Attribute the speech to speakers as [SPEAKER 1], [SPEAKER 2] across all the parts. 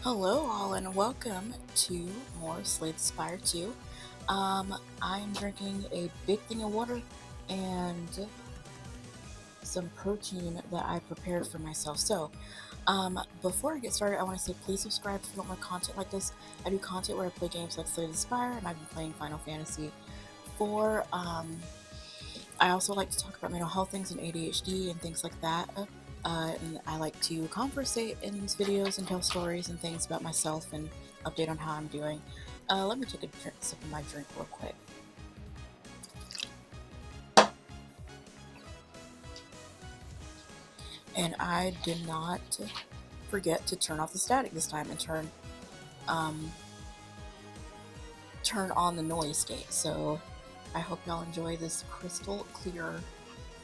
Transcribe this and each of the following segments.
[SPEAKER 1] Hello all and welcome to more Slay the Spire 2. I'm drinking a big thing of water and some protein that I prepared for myself. Before I get started, I want to say please subscribe if you want more content like this. I do content where I play games like Slay the Spire, and I've been playing Final Fantasy 4. I also like to talk about mental health things and ADHD and things like that. And I like to conversate in these videos and tell stories and things about myself and update on how I'm doing. Let me take a sip of my drink real quick. And I did not forget to turn off the static this time and turn on the noise gate. So I hope y'all enjoy this crystal clear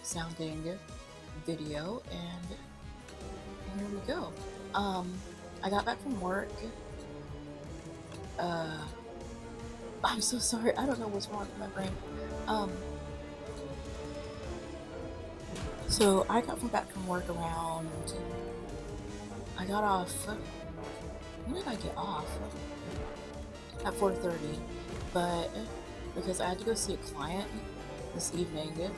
[SPEAKER 1] sounding video, and here we go. I got back from work. I'm so sorry, I don't know what's wrong with my brain. So I got back from work around, I got off, when did I get off? At 4:30, but because I had to go see a client this evening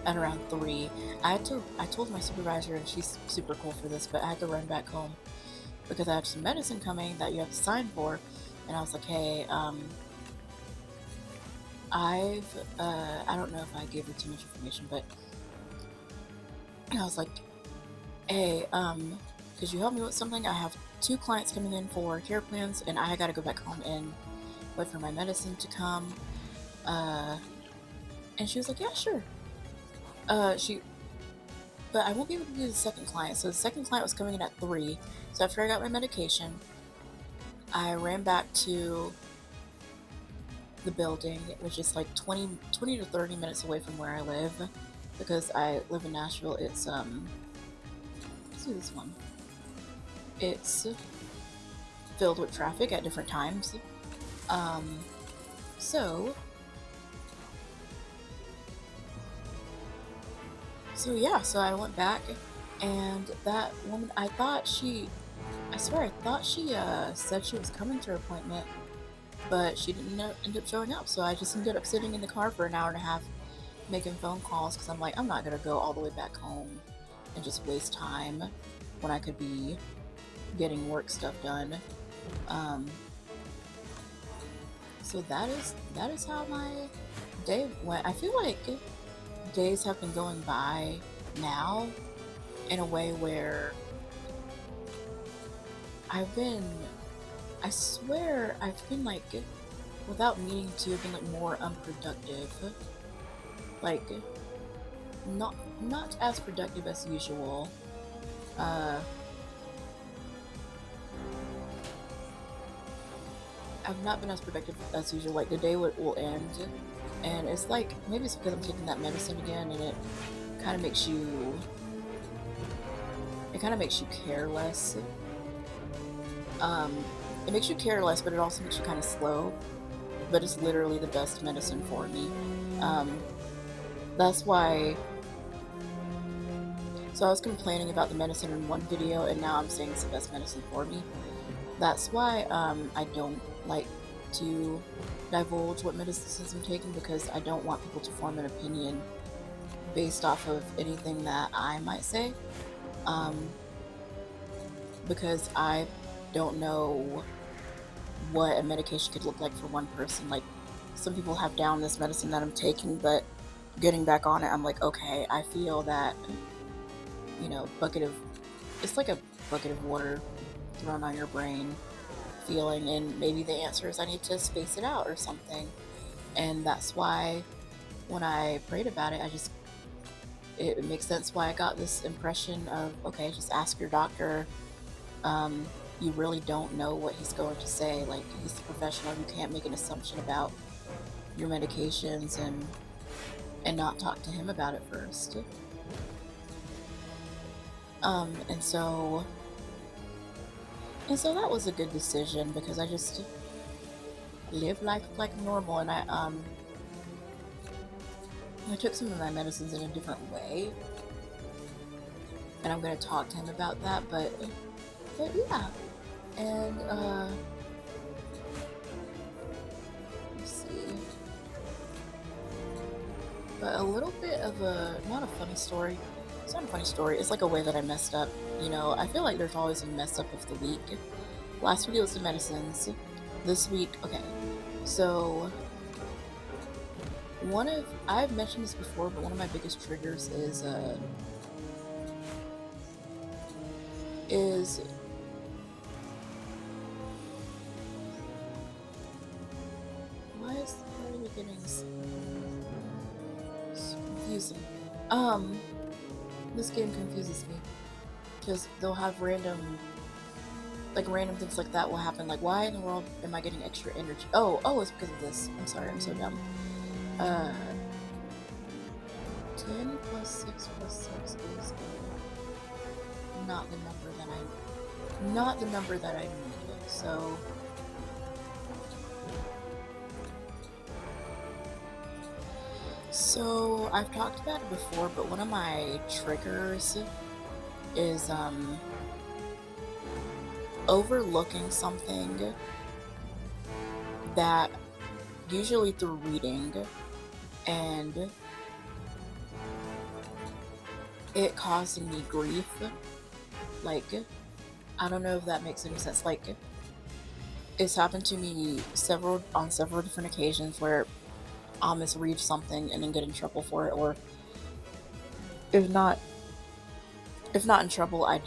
[SPEAKER 1] at around 3, I told my supervisor, and she's super cool for this, but I had to run back home because I have some medicine coming that you have to sign for, and I was like, hey, I don't know if I gave her too much information, but I was like, hey, could you help me with something? I have 2 clients coming in for care plans, and I gotta go back home and wait for my medicine to come. And she was like, yeah, sure. But I won't be able to do the second client. So the second client was coming in at 3. So after I got my medication, I ran back to the building, which is like 20 to 30 minutes away from where I live, because I live in Nashville. It's let's do this one. It's filled with traffic at different times. So yeah, so I went back, and that woman, I thought she said she was coming to her appointment, but she didn't end up showing up. So I just ended up sitting in the car for an hour and a half making phone calls, because I'm like, I'm not gonna go all the way back home and just waste time when I could be getting work stuff done. So that is how my day went. I feel like days have been going by now in a way where I swear I've been like, without meaning to, have been like more unproductive. Like, not as productive as usual. I've not been as productive as usual. Like, the day will end, and it's like, maybe it's because I'm taking that medicine again, and it kind of makes you careless. It makes you careless, but it also makes you kind of slow. But it's literally the best medicine for me. That's why. So I was complaining about the medicine in one video, and now I'm saying it's the best medicine for me. That's why I don't like to divulge what medicines I'm taking, because I don't want people to form an opinion based off of anything that I might say. Because I don't know what a medication could look like for one person. Like, some people have down this medicine that I'm taking, but getting back on it, I'm like, okay, I feel that, it's like a bucket of water thrown on your brain feeling, and maybe the answer is I need to space it out or something. And that's why when I prayed about it, it makes sense why I got this impression of, okay, just ask your doctor. You really don't know what he's going to say. Like, he's a professional. You can't make an assumption about your medications and not talk to him about it first. And so that was a good decision, because I just live life like normal, and I took some of my medicines in a different way, and I'm going to talk to him about that, but yeah. And let's see. But a little bit of not a funny story. It's not a funny story. It's like a way that I messed up. You know, I feel like there's always a mess up of the week. Last week it was the medicines. This week, okay. So I've mentioned this before, but one of my biggest triggers is why are we getting so confusing? This game confuses me because they'll have random things like that will happen. Like, why in the world am I getting extra energy? Oh, it's because of this. I'm sorry, I'm so dumb. 10 plus 6 plus 6 is not the number that I need. So I've talked about it before, but one of my triggers is overlooking something that usually through reading, and it causing me grief. Like, I don't know if that makes any sense. Like, it's happened to me on several different occasions where I'll misread something and then get in trouble for it, or if not in trouble, I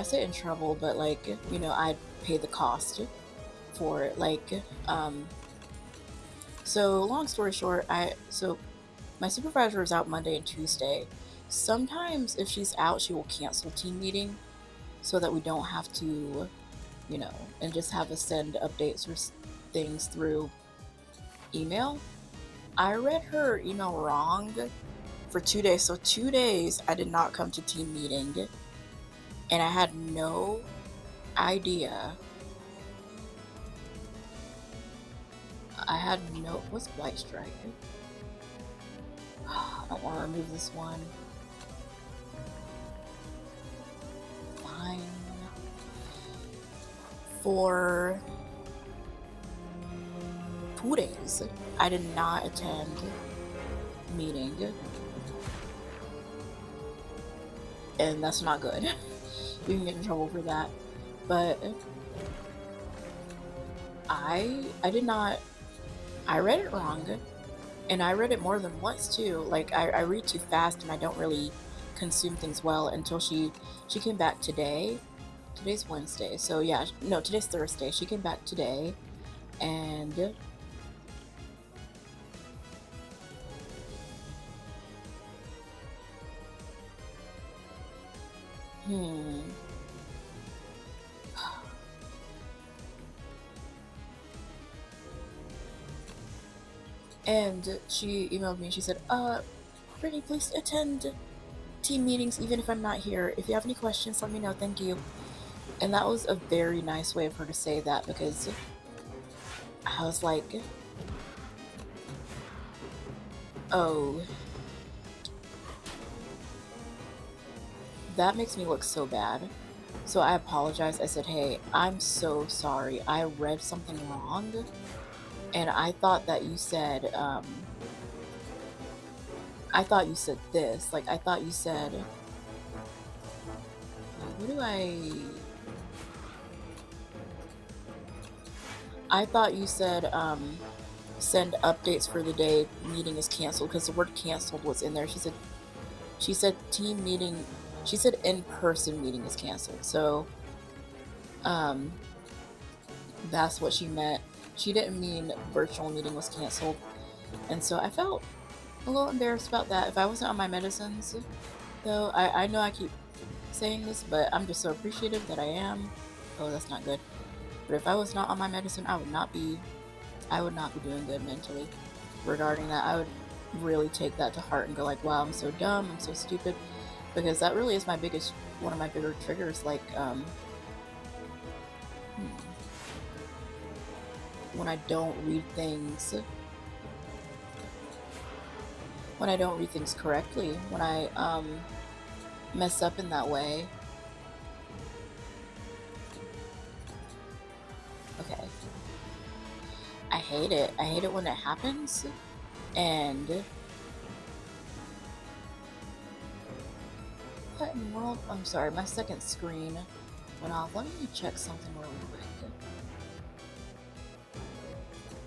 [SPEAKER 1] say in trouble, but like, you know, I pay the cost for it. Like, so long story short, my supervisor is out Monday and Tuesday. Sometimes if she's out, she will cancel team meeting so that we don't have to, you know, and just have us send updates or things through email. I read her email wrong for 2 days. So 2 days I did not come to team meeting, and I had no idea. What's Blight Strike? I don't want to remove this one. Fine. For 2 days, I did not attend meeting, and that's not good. You can get in trouble for that. But I read it wrong, and I read it more than once too. Like, I read too fast and I don't really consume things well until she came back today. Today's Wednesday, so yeah, no, today's Thursday. She came back today, and and she emailed me and she said, Brittany, please attend team meetings even if I'm not here. If you have any questions, let me know. Thank you. And that was a very nice way of her to say that, because I was like, oh, that makes me look so bad. So I apologized. I said, hey, I'm so sorry. I read something wrong, and I thought that you said, this. Like, I thought you said, I thought you said, send updates for the day meeting is canceled, because the word canceled was in there. She said team meeting, she said in-person meeting is canceled. So, that's what she meant. She didn't mean virtual meeting was canceled. And so I felt a little embarrassed about that. If I wasn't on my medicines, though, I know I keep saying this, but I'm just so appreciative that I am. Oh, that's not good. But if I was not on my medicine, I would not be doing good mentally regarding that. I would really take that to heart and go like, wow, I'm so dumb, I'm so stupid, because that really is one of my bigger triggers. Like, when I don't read things correctly, when I mess up in that way, hate it. I hate it when it happens. And what in the world? I'm sorry, my second screen went off. Let me check something really quick.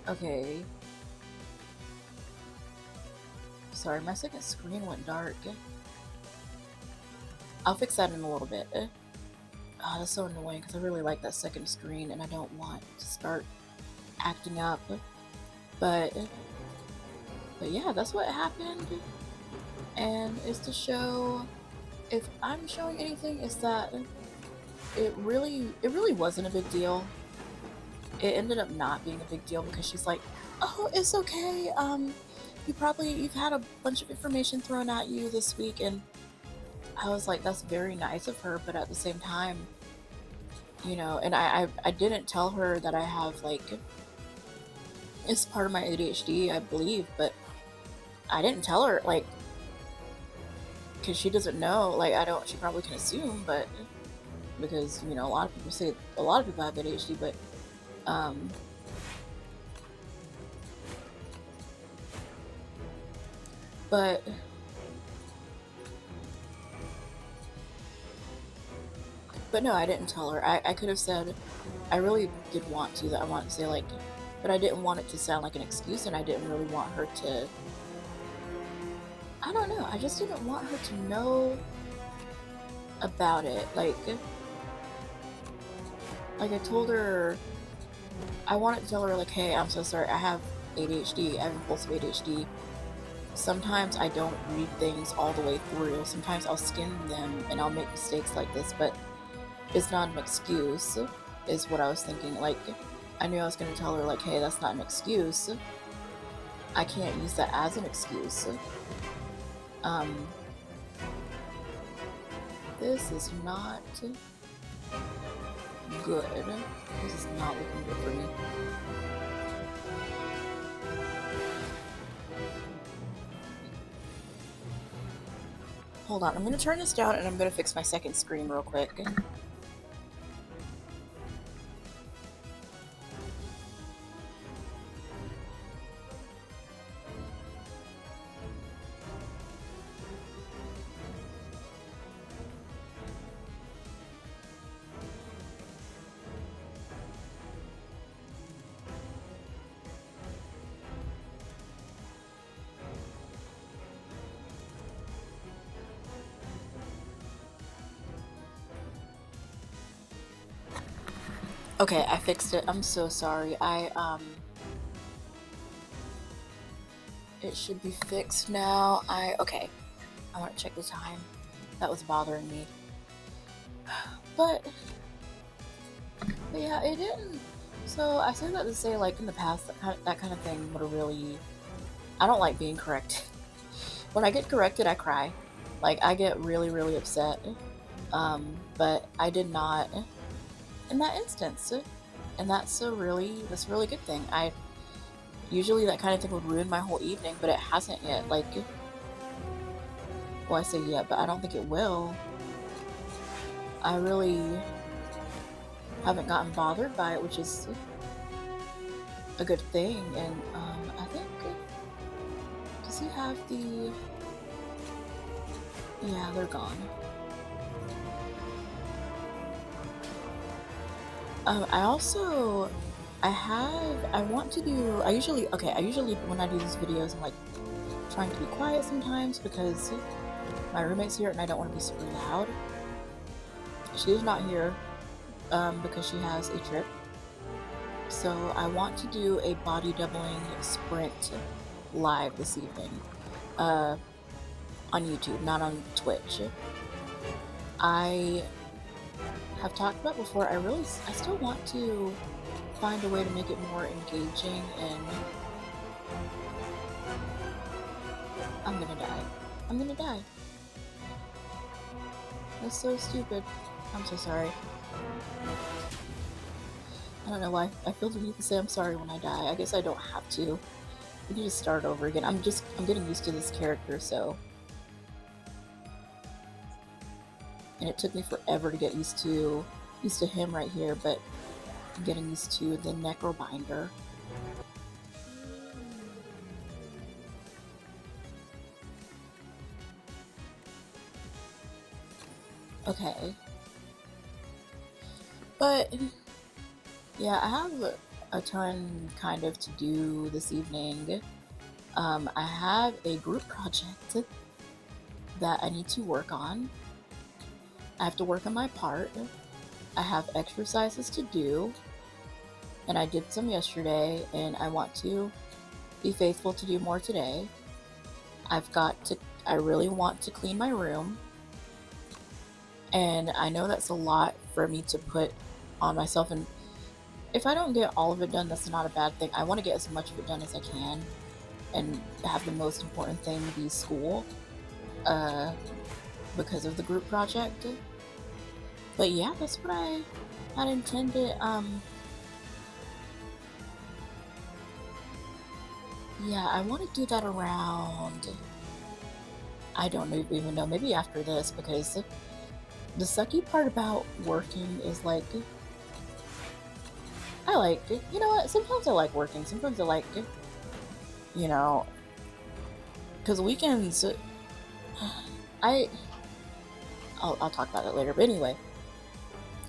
[SPEAKER 1] Okay. Sorry, my second screen went dark. I'll fix that in a little bit. Oh, that's so annoying because I really like that second screen and I don't want to start acting up. But yeah, that's what happened. And it's to show, if I'm showing anything, is that it really wasn't a big deal. It ended up not being a big deal because she's like, oh, it's okay. You've had a bunch of information thrown at you this week, and I was like, that's very nice of her, but at the same time, you know, and I didn't tell her that I have, like, it's part of my ADHD, I believe, but I didn't tell her, like, because she doesn't know, like, she probably can assume, but, because, you know, a lot of people say, a lot of people have ADHD, but, but no, I didn't tell her. I could have said, I really did want to, that I wanted to say, like, but I didn't want it to sound like an excuse, and I didn't really want her to, I don't know, I just didn't want her to know about it. Like I told her, I wanted to tell her, like, hey, I'm so sorry, I have ADHD, I have impulsive ADHD. Sometimes I don't read things all the way through. Sometimes I'll skim them and I'll make mistakes like this, but it's not an excuse, is what I was thinking. Like, I knew I was going to tell her, like, hey, that's not an excuse. I can't use that as an excuse. This is not good. This is not looking good for me. Hold on, I'm going to turn this down and I'm going to fix my second screen real quick. Okay, I fixed it. I'm so sorry. It should be fixed now. Okay. I want to check the time. That was bothering me. But yeah, it didn't. So I say that to say, like, in the past, that kind of thing would have really, I don't like being corrected. When I get corrected, I cry. Like, I get really, really upset. But I did not in that instance, and that's a really good thing. Usually that kind of thing would ruin my whole evening, but it hasn't yet. Like, well, I say yet, but I don't think it will. I really haven't gotten bothered by it, which is a good thing. And I think, does he have the, yeah, they're gone. I usually when I do these videos, I'm like trying to be quiet sometimes because my roommate's here and I don't want to be super loud. She is not here because she has a trip. So I want to do a body doubling sprint live this evening on YouTube, not on Twitch. I have talked about before, I still want to find a way to make it more engaging, and I'm gonna die. That's so stupid. I'm so sorry. I don't know why I feel the need to say I'm sorry when I die. I guess I don't have to. We can just start over again. I'm getting used to this character, so. And it took me forever to get used to him right here, but I'm getting used to the necro binder. Okay. But yeah, I have a ton kind of to do this evening. I have a group project that I need to work on. I have to work on my part. I have exercises to do, and I did some yesterday, and I want to be faithful to do more today. I really want to clean my room, and I know that's a lot for me to put on myself, and if I don't get all of it done, that's not a bad thing. I want to get as much of it done as I can, and have the most important thing be school, because of the group project. But yeah, that's what I had intended. Yeah, I want to do that around, I don't even know, maybe after this, because the sucky part about working is like, I like, you know what, sometimes I like working, sometimes I like, you know, because weekends, I'll talk about that later, but anyway,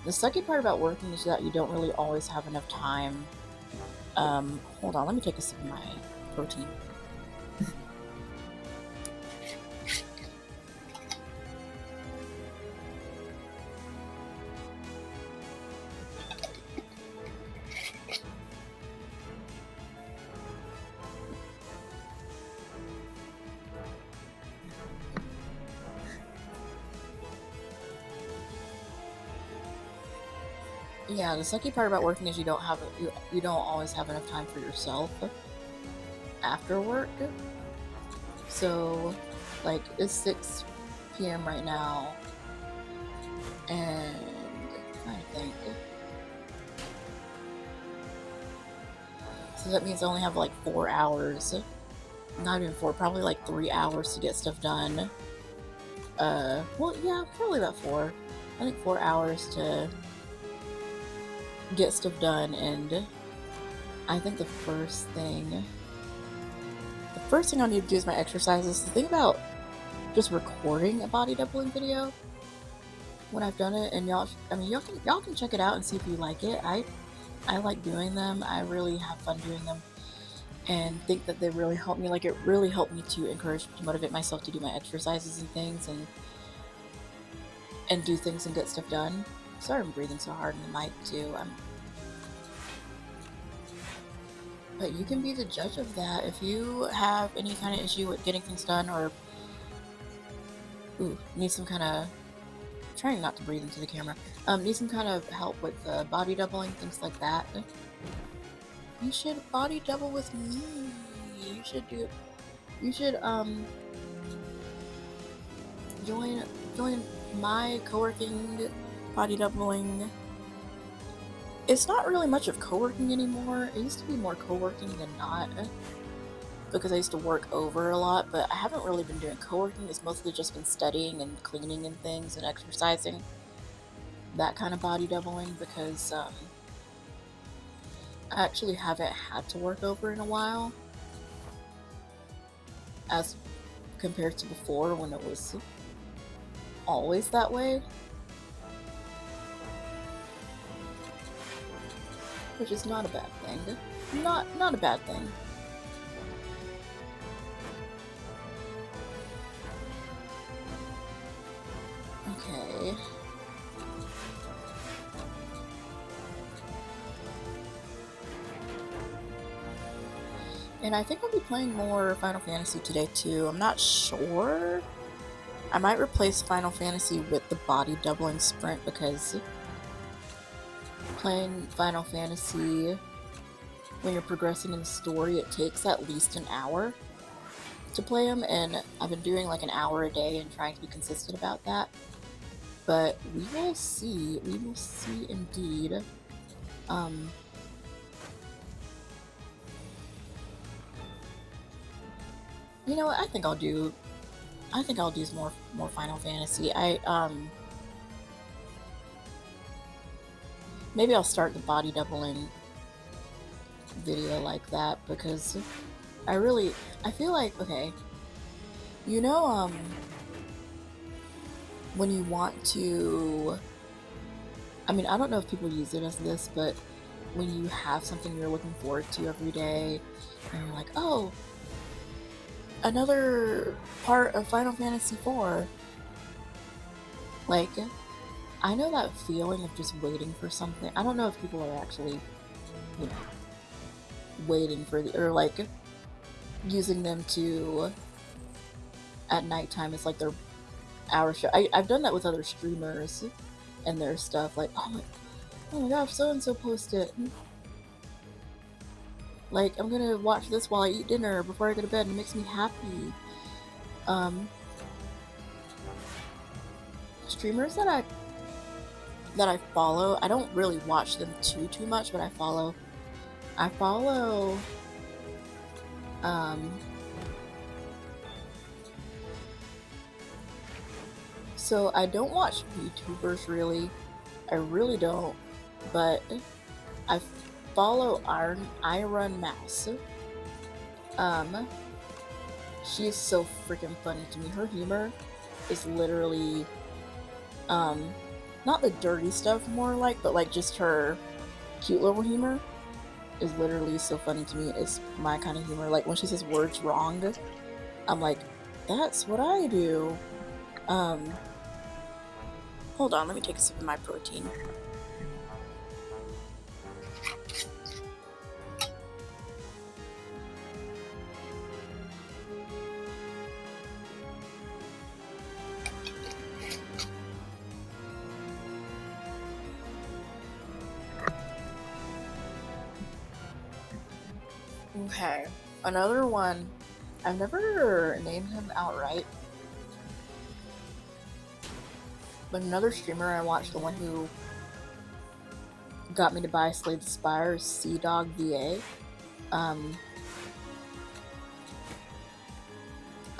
[SPEAKER 1] the sucky part about working is that you don't really always have enough time. Hold on, let me take a sip of my protein. Yeah, the sucky part about working is you don't always have enough time for yourself after work. So, like, it's 6 p.m. right now, and I think so. That means I only have like 4 hours, not even 4, probably like 3 hours to get stuff done. Well, yeah, probably about 4. I think 4 hours to get stuff done, and I think the first thing I need to do is my exercises. The thing about just recording a body doubling video when I've done it, and y'all can check it out and see if you like it. I like doing them. I really have fun doing them, and think that they really help me. Like, it really helped me to motivate myself to do my exercises and things, and do things and get stuff done. Sorry, I'm breathing so hard in the mic too. But you can be the judge of that. If you have any kind of issue with getting things done, or need some kind of, trying not to breathe into the camera, need some kind of help with body doubling, things like that, you should body double with me. You should join my co-working body doubling. It's not really much of co-working anymore. It used to be more co-working than not, because I used to work over a lot, but I haven't really been doing co-working. It's mostly just been studying and cleaning and things and exercising. That kind of body doubling, because I actually haven't had to work over in a while, as compared to before when it was always that way. Which is not a bad thing. Not a bad thing. Okay. And I think I'll be playing more Final Fantasy today too. I'm not sure. I might replace Final Fantasy with the body doubling sprint, because playing Final Fantasy, when you're progressing in the story, it takes at least an hour to play them, and I've been doing like an hour a day and trying to be consistent about that. But we will see indeed. You know what? I think I'll do some more Final Fantasy. Maybe I'll start the body doubling video like that, because I feel like, okay, you know when you want to, I mean, I don't know if people use it as this, but when you have something you're looking forward to every day, and you're like, oh, another part of Final Fantasy IV. Like, I know that feeling of just waiting for something. I don't know if people are actually, you know, waiting for the, or like using them to, at nighttime, it's like their hour show. I've done that with other streamers and their stuff. Like, oh my gosh, so and so posted. Like, I'm gonna watch this while I eat dinner before I go to bed, and it makes me happy. Streamers that I follow, I don't really watch them too much, but I follow so I don't watch VTubers really. I really don't, but I follow Iron Mouse. She is so freaking funny to me. Her humor is literally, not the dirty stuff more like, but like just her cute little humor is literally so funny to me. It's my kind of humor. Like when she says words wrong, I'm like, that's what I do. Hold on, let me take a sip of my protein. Okay, another one. I've never named him outright, but another streamer I watched, the one who got me to buy Slay the Spire, is Dog VA. I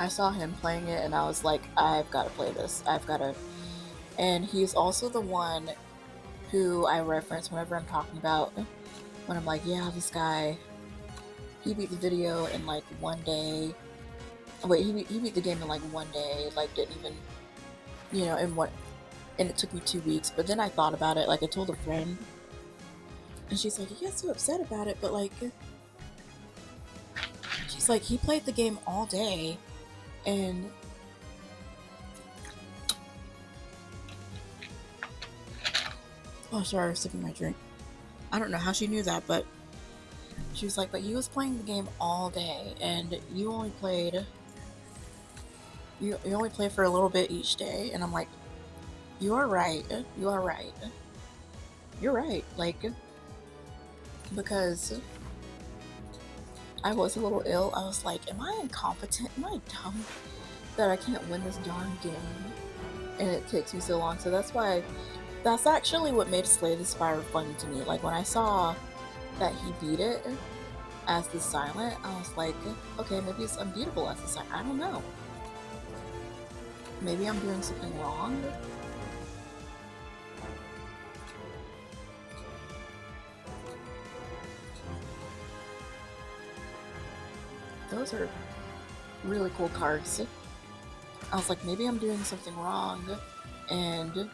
[SPEAKER 1] saw him playing it and I was like, I've got to play this. And he's also the one who I reference whenever I'm talking about, when I'm like, yeah, this guy, he beat the video in like one day. Wait, he beat the game in like one day, like didn't even, and it took me 2 weeks. But then I thought about it, like I told a friend, and she's like, you get so upset about it, but like, she's like, he played the game all day, and oh, sorry, I was sipping my drink. I don't know how she knew that, but she was like, but he was playing the game all day, and you only played for a little bit each day. And I'm like, you are right. You're right. Like, because I was a little ill. I was like, am I incompetent? Am I dumb that I can't win this darn game? And it takes me so long. So that's actually what made Slay the Spire funny to me. Like when I saw that he beat it as the silent, I was like, okay, maybe it's unbeatable as the silent. I don't know. Maybe I'm doing something wrong. Those are really cool cards. I was like, maybe I'm doing something wrong, and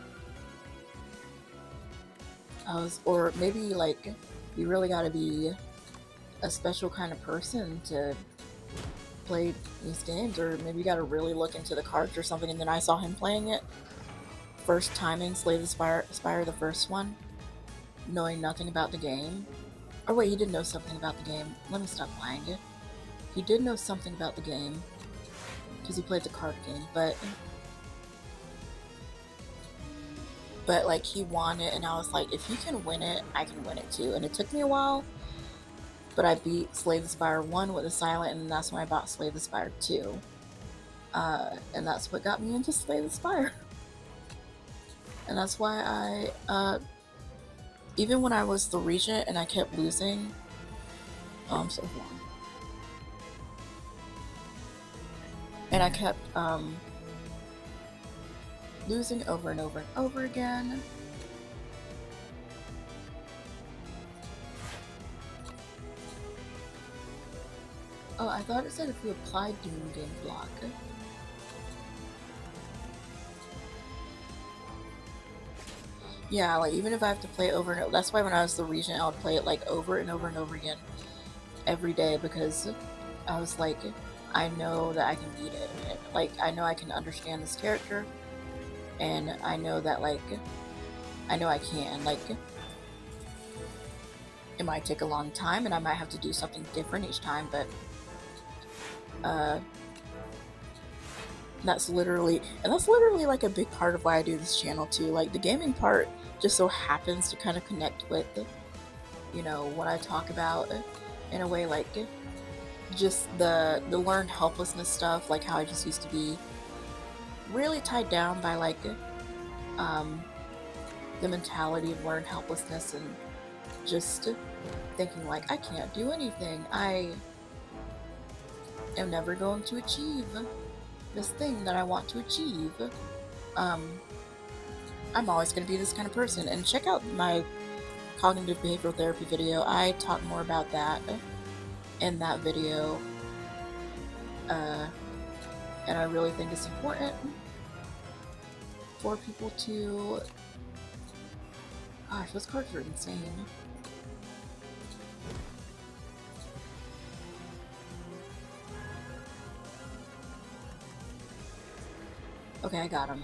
[SPEAKER 1] or maybe like, you really gotta be a special kind of person to play these games, or maybe you gotta really look into the cards or something. And then I saw him playing it, first timing Slay the Spire, the first one, knowing nothing about the game. Or wait, he did know something about the game. Let me stop lying. He did know something about the game, because he played the card game, but like he won it, and I was like, if you can win it, I can win it too. And it took me a while, but I beat Slay the Spire 1 with a silent, and that's when I bought Slay the Spire 2. And that's what got me into Slay the Spire. And that's why I, even when I was the regent and I kept losing, I'm so wrong. And I kept losing over and over and over again. Oh, I thought it said if you applied Doom Game Block. Yeah, like even if I have to play it over and over, that's why when I was the regent, I would play it like over and over and over again every day, because I was like, I know that I can beat it. And, like, I know I can understand this character, and I know that, like, I know I can. Like, it might take a long time, and I might have to do something different each time, but that's literally like a big part of why I do this channel too. Like, the gaming part just so happens to kind of connect with, you know, what I talk about in a way, like just the learned helplessness stuff, like how I just used to be really tied down by like the mentality of learned helplessness, and just thinking like, I can't do anything, I am never going to achieve this thing that I want to achieve. I'm always going to be this kind of person. And check out my cognitive behavioral therapy video. I talk more about that in that video, and I really think it's important for people to... Gosh, those cards are insane. Okay, I got him.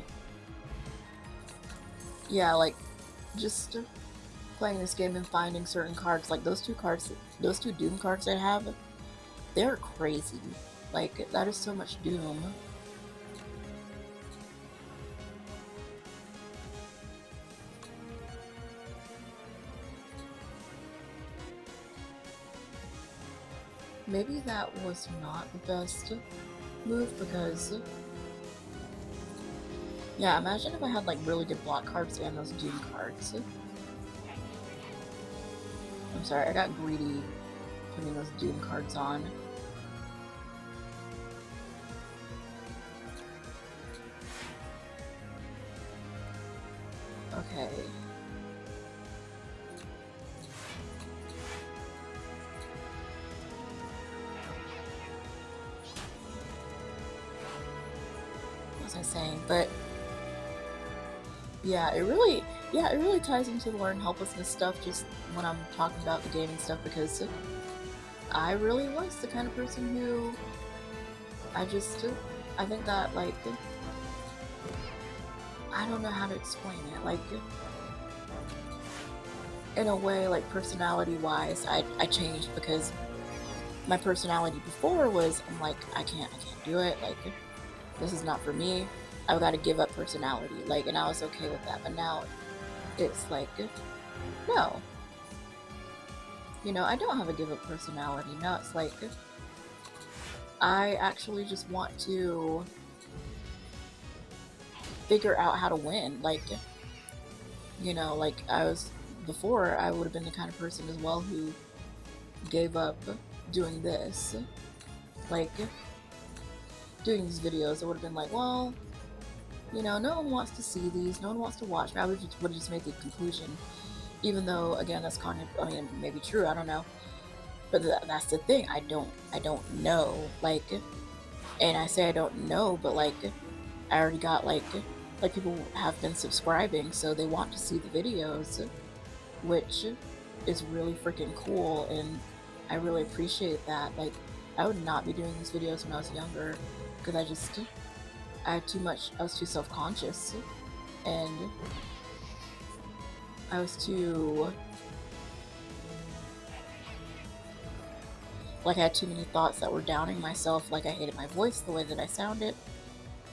[SPEAKER 1] Yeah, like, just playing this game and finding certain cards, like those two Doom cards I have, they're crazy. Like, that is so much Doom. Maybe that was not the best move, because... Yeah, imagine if I had like really good block cards and those Doom cards. I'm sorry, I got greedy putting those Doom cards on. Okay. What was I saying? But yeah, it really ties into the learned helplessness stuff, just when I'm talking about the gaming stuff, because I really was the kind of person who I think that, like, I don't know how to explain it, like, in a way, like, personality-wise, I changed, because my personality before was, I'm like, I can't do it, like, this is not for me, I've got to give up personality, like, and I was okay with that. But now it's like, no, you know, I don't have a give up personality. Now it's like, I actually just want to figure out how to win. Like, you know, like before, I would have been the kind of person as well who gave up doing this, like doing these videos. I would have been like, well, you know, no one wants to see these, no one wants to watch me. I would have just made the conclusion, even though, again, that's kind of, I mean, maybe true, I don't know. But that's the thing, I don't know, like, and I say I don't know, but like, I already got like people have been subscribing, so they want to see the videos, which is really freaking cool, and I really appreciate that. Like, I would not be doing these videos when I was younger, because I was too self-conscious, and I was too, like, I had too many thoughts that were downing myself. Like, I hated my voice, the way that I sounded.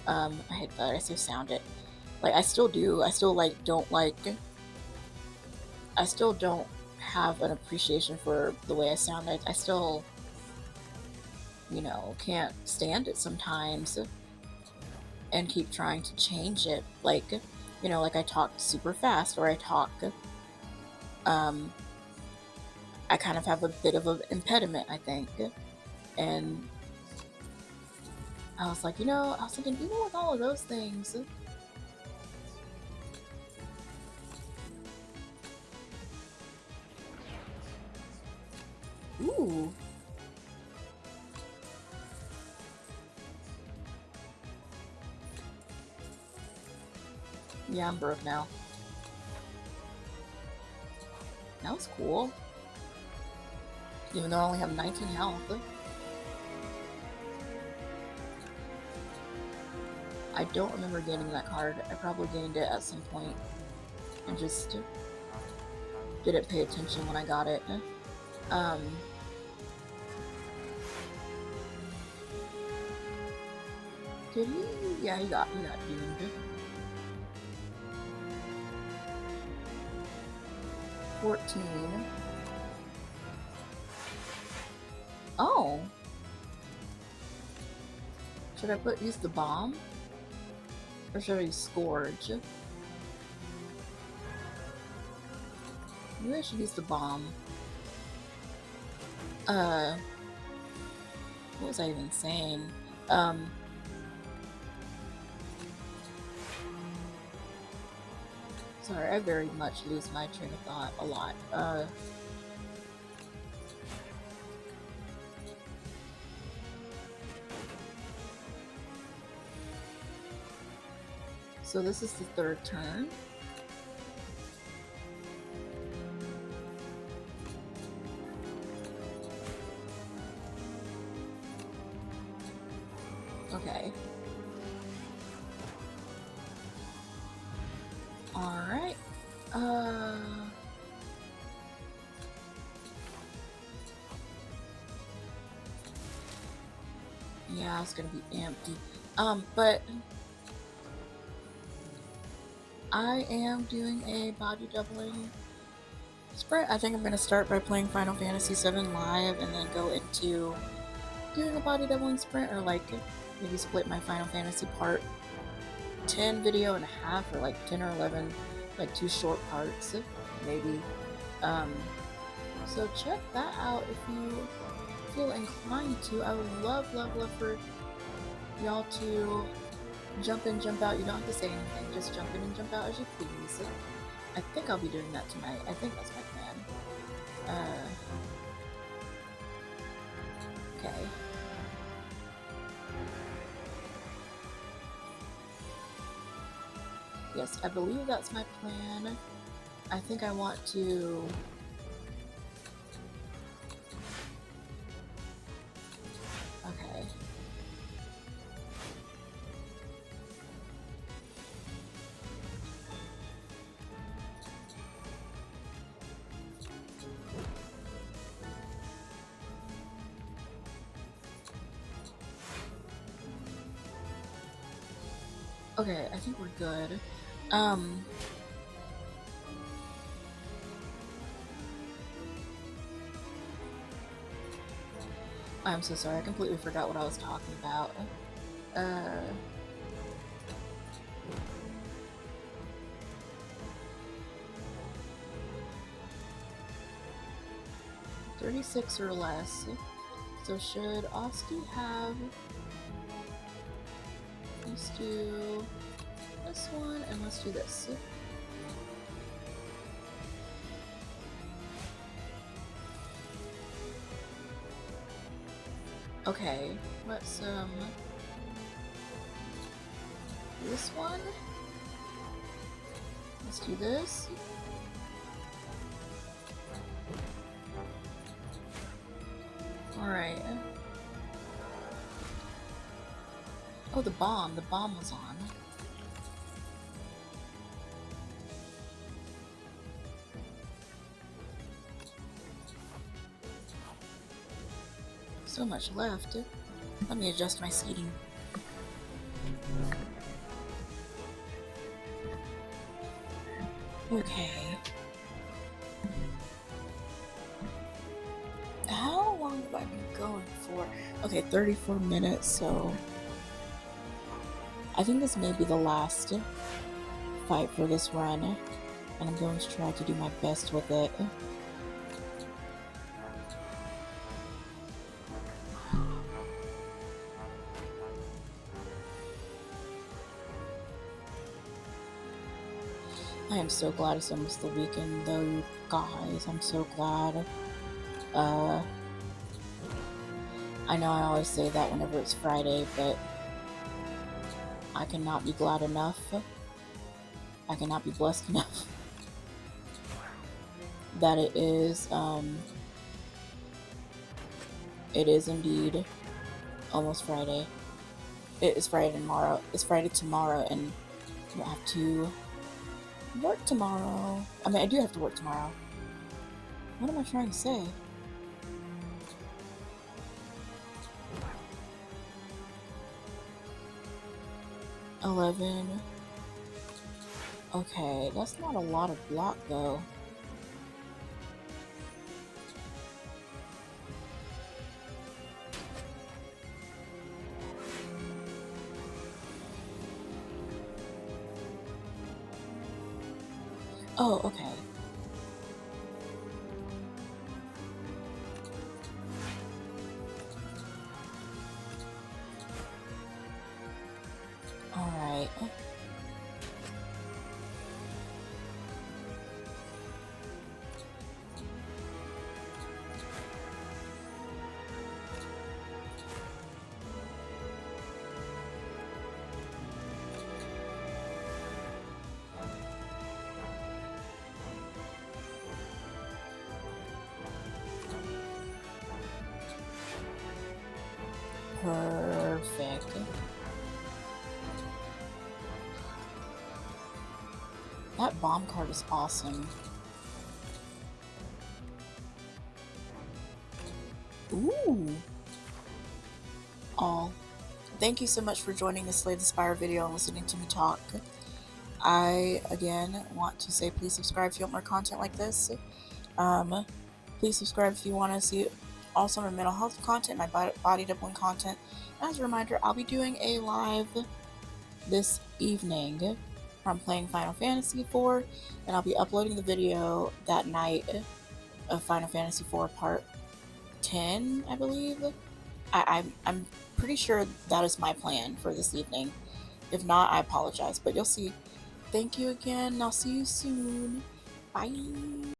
[SPEAKER 1] I hate that I say sound it. Like, I still do. I still, like, I still don't have an appreciation for the way I sound. I still, you know, can't stand it sometimes, and keep trying to change it. Like, you know, like, I talk super fast, or I talk, I kind of have a bit of an impediment, I think. And I was like, you know, I was thinking, even with all of those things, ooh. Yeah, I'm broke now. That was cool. Even though I only have 19 health. I don't remember gaining that card. I probably gained it at some point and just didn't pay attention when I got it. Did he? Yeah, he got doomed. 14. Oh. Should I use the bomb? Or should I use Scourge? Maybe I should use the bomb. What was I even saying? Sorry, I very much lose my train of thought a lot. So this is the third turn. Okay. Alright. Yeah, it's gonna be empty. But I am doing a body doubling sprint. I think I'm gonna start by playing Final Fantasy VII Live and then go into doing a body doubling sprint, or like maybe split my Final Fantasy Part 10 video in half, or like 10 or 11, like 2 short parts, maybe. So check that out if you feel inclined to. I would love for y'all to jump in, jump out. You don't have to say anything, just jump in and jump out as you please. I think I'll be doing that tonight. I think that's my plan. Okay. Yes, I believe that's my plan. I think I want to... Okay. Okay, I think we're good. I'm so sorry, I completely forgot what I was talking about. 36 or less. So should Oski have... Let's do this one, and let's do this. Okay, let's do this one. Let's do this. Alright. Oh, the bomb was on. So much left. Let me adjust my seating. Okay. How long have I been going for? Okay, 34 minutes, so... I think this may be the last fight for this run, and I'm going to try to do my best with it. I am so glad it's almost the weekend, though, you guys. I'm so glad. I know I always say that whenever it's Friday, but I cannot be glad enough. I cannot be blessed enough. that it is indeed almost Friday. It is Friday tomorrow. It's Friday tomorrow, and I don't have to work tomorrow. I mean, I do have to work tomorrow. What am I trying to say? $11. Okay, that's not a lot of block though. Oh, okay. Alright. Perfect. That bomb card is awesome. Ooh. All. Thank you so much for joining this Slay the Spire video and listening to me talk. I, again, want to say please subscribe if you want more content like this. Please subscribe if you want to see also my mental health content, my body doubling content. As a reminder, I'll be doing a live this evening. I'm playing Final Fantasy IV, and I'll be uploading the video that night of Final Fantasy IV Part 10, I believe. I'm pretty sure that is my plan for this evening. If not, I apologize, but you'll see. Thank you again, and I'll see you soon. Bye.